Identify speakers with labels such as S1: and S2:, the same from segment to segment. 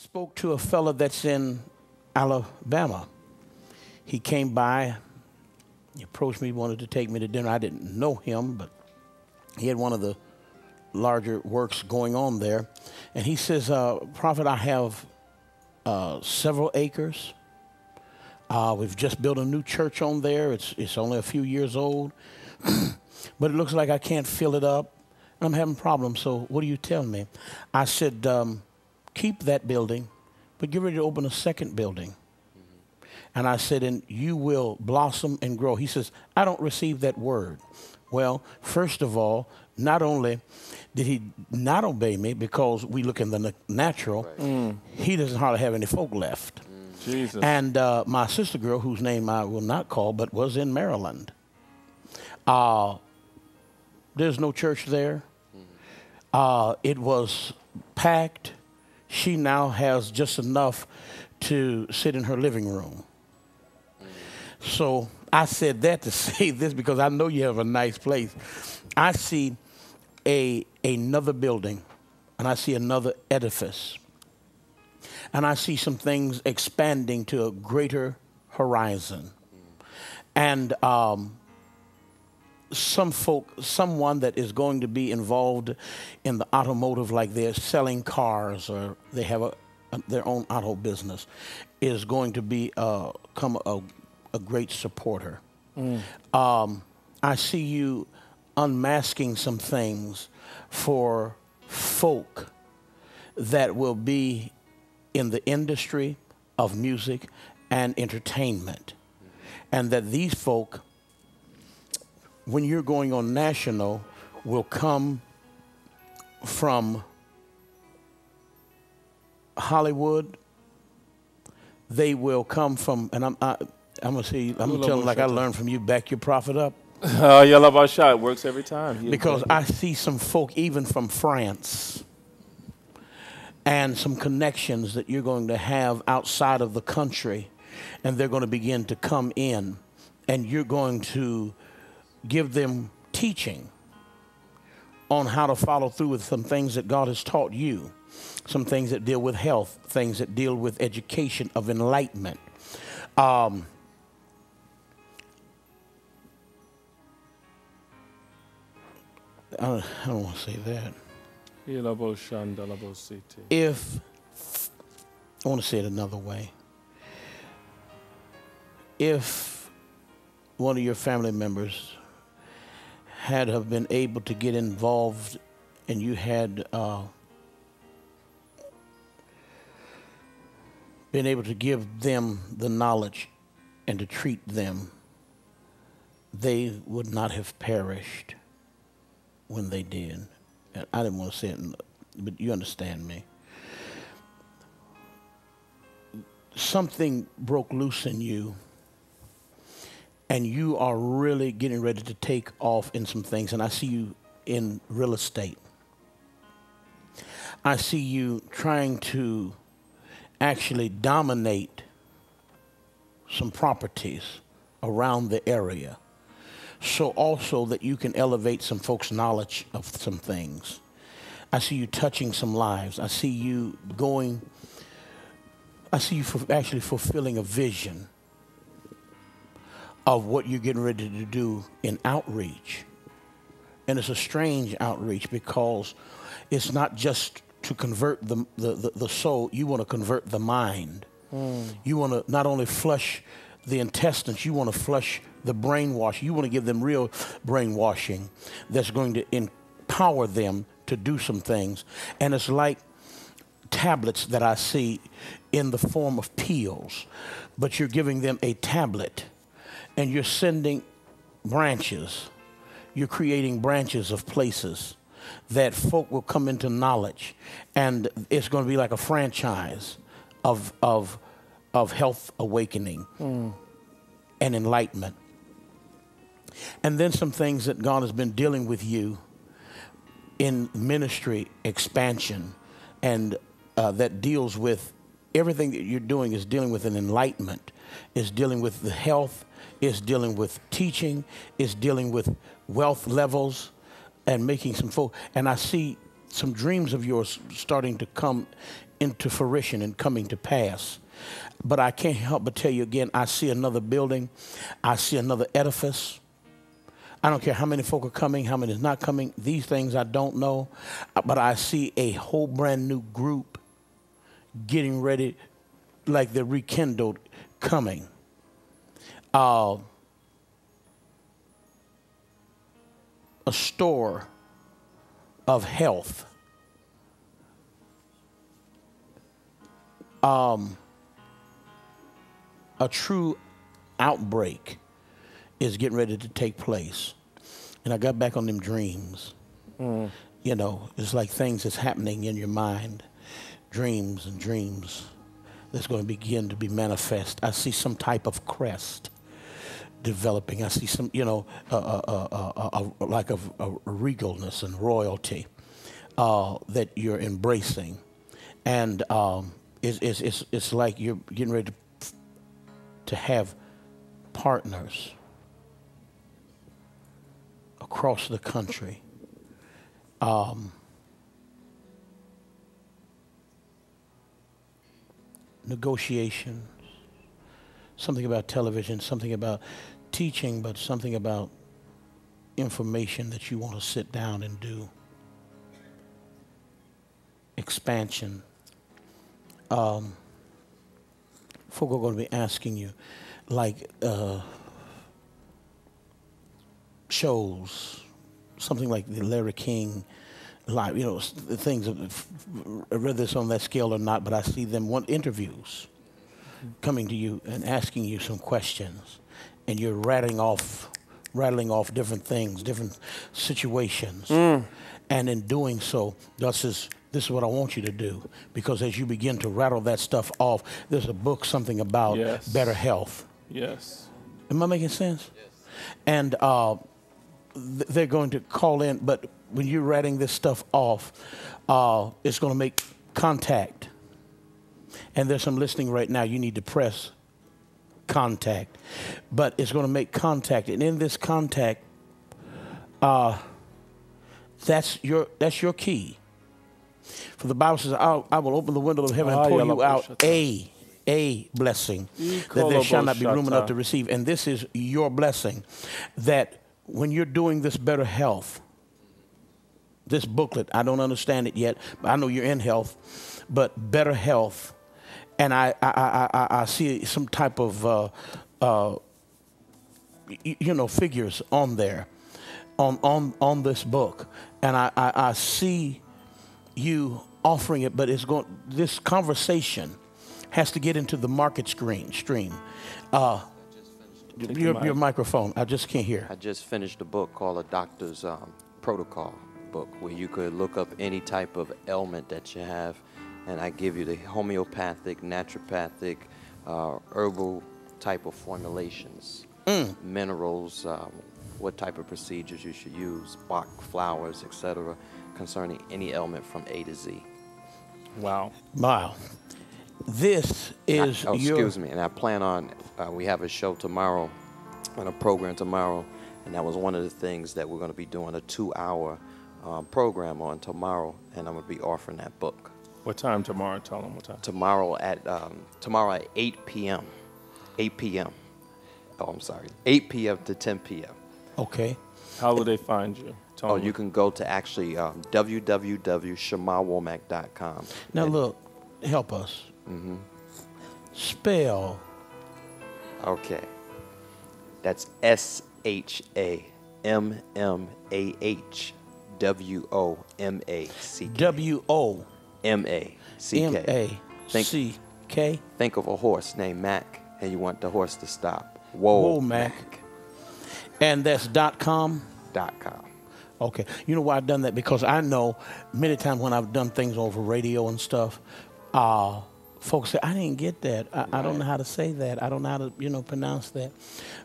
S1: spoke to a fella that's in Alabama. He came by, he approached me, wanted to take me to dinner. I didn't know him, but he had one of the larger works going on there. And he says, Prophet, I have several acres. We've just built a new church on there. It's only a few years old, but it looks like I can't fill it up. I'm having problems, so what do you tell me? I said, keep that building, but get ready to open a second building. And I said, and you will blossom and grow. He says, I don't receive that word. Well, first of all, not only did he not obey me because we look in the natural, he doesn't hardly have any folk left.
S2: Jesus.
S1: And my sister girl, whose name I will not call, but was in Maryland. There's no church there. It was packed. She now has just enough to sit in her living room. So I said that to say this because I know you have a nice place. I see another building, and I see another edifice. And I see some things expanding to a greater horizon. And someone that is going to be involved in the automotive, like they're selling cars or they have their own auto business, is going to become a great supporter. I see you unmasking some things for folk that will be in the industry of music and entertainment. And that these folk, when you're going on national, will come from Hollywood. They will come from, and I'm gonna tell them like I learned from you. Back your prophet up.
S2: Yellow shot. It works every time.
S1: Because I see some folk even from France and some connections that you're going to have outside of the country, and they're going to begin to come in, and you're going to give them teaching on how to follow through with some things that God has taught you, some things that deal with health, things that deal with education of enlightenment. I don't want to say that. If, I want to say it another way. If one of your family members have been able to get involved and you had been able to give them the knowledge and to treat them, they would not have perished when they did. And I didn't want to say it, but you understand me. Something broke loose in you, and you are really getting ready to take off in some things. And I see you in real estate. I see you trying to actually dominate some properties around the area, so also that you can elevate some folks' knowledge of some things. I see you touching some lives. I see you actually fulfilling a vision of what you're getting ready to do in outreach. And it's a strange outreach because it's not just to convert the soul. You want to convert the mind. You want to not only flush the intestines, you want to flush the brainwash. You want to give them real brainwashing that's going to empower them to do some things. And it's like tablets that I see in the form of peels, but you're giving them a tablet and you're sending branches. You're creating branches of places that folk will come into knowledge, and it's going to be like a franchise of health awakening and enlightenment. And then some things that God has been dealing with you in ministry expansion, and that deals with everything that you're doing is dealing with an enlightenment, is dealing with the health, is dealing with teaching, is dealing with wealth levels and making some folk. And I see some dreams of yours starting to come into fruition and coming to pass. But I can't help but tell you again, I see another building. I see another edifice. I don't care how many folk are coming, how many is not coming. These things I don't know. But I see a whole brand new group getting ready, like they're rekindled, coming. A store of health. A true outbreak is getting ready to take place. And I got back on them dreams. You know, it's like things that's happening in your mind. Dreams and dreams that's going to begin to be manifest. I see some type of crest developing. I see some, you know, like a regalness and royalty that you're embracing. And it's like you're getting ready to have partners across the country. Negotiations, something about television, something about teaching, but something about information that you want to sit down and do. Expansion. Folk are going to be asking you, like, shows, something like the Larry King live, you know, the things, whether this on that scale or not, but I see them want interviews coming to you and asking you some questions, and you're rattling off different things, different situations. And in doing so, this is what I want you to do, because as you begin to rattle that stuff off, there's a book, something about better health.
S2: Yes.
S1: Am I making sense? Yes. And they're going to call in, but when you're writing this stuff off, it's going to make contact. And there's some listening right now. You need to press contact. But it's going to make contact. And in this contact, that's your key. For the Bible says, I will open the window of heaven and pour you out a blessing that there shall not be room enough to receive. And this is your blessing, that when you're doing this better health, this booklet, I don't understand it yet, but I know you're in health, but better health. And I see some type of, figures on there, on this book. And I see you offering it, but this conversation has to get into the market stream. Your microphone, I just can't hear.
S3: I just finished a book called A Doctor's Protocol book, where you could look up any type of ailment that you have, and I give you the homeopathic, naturopathic, herbal type of formulations, minerals, what type of procedures you should use, Bach flowers, etc., concerning any ailment from A to Z.
S2: Wow.
S1: Wow. This is
S3: excuse me, and I plan on, we have a show tomorrow, and a program tomorrow, and that was one of the things that we're going to be doing, a 2-hour program on tomorrow, and I'm going to be offering that book.
S2: What time tomorrow? Tell them what time.
S3: Tomorrow at 8 p.m. 8 p.m. Oh, I'm sorry. 8 p.m. to 10 p.m.
S1: Okay.
S2: How will they find you?
S3: Oh, you can go to actually www.shamarwomack.com.
S1: Now look, help us. Spell.
S3: Okay. That's SHAMMAHWOMACK.
S1: WOMACK.
S3: Think of a horse named Mac, and you want the horse to stop.
S1: Womack. And that's .com?
S3: .com.
S1: Okay. You know why I've done that? Because I know many times when I've done things over radio and stuff, folks say, I didn't get that. I don't know how to say that. I don't know how to, pronounce that.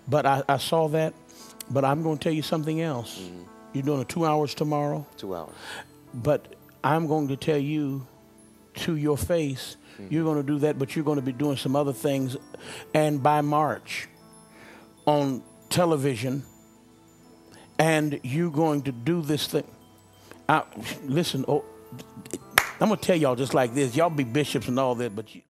S1: But I saw that. But I'm going to tell you something else. You're doing 2 hours tomorrow?
S3: 2 hours.
S1: But I'm going to tell you to your face, you're going to do that, but you're going to be doing some other things. And by March, on television, and you're going to do this thing. Listen, I'm going to tell y'all just like this. Y'all be bishops and all that, but you.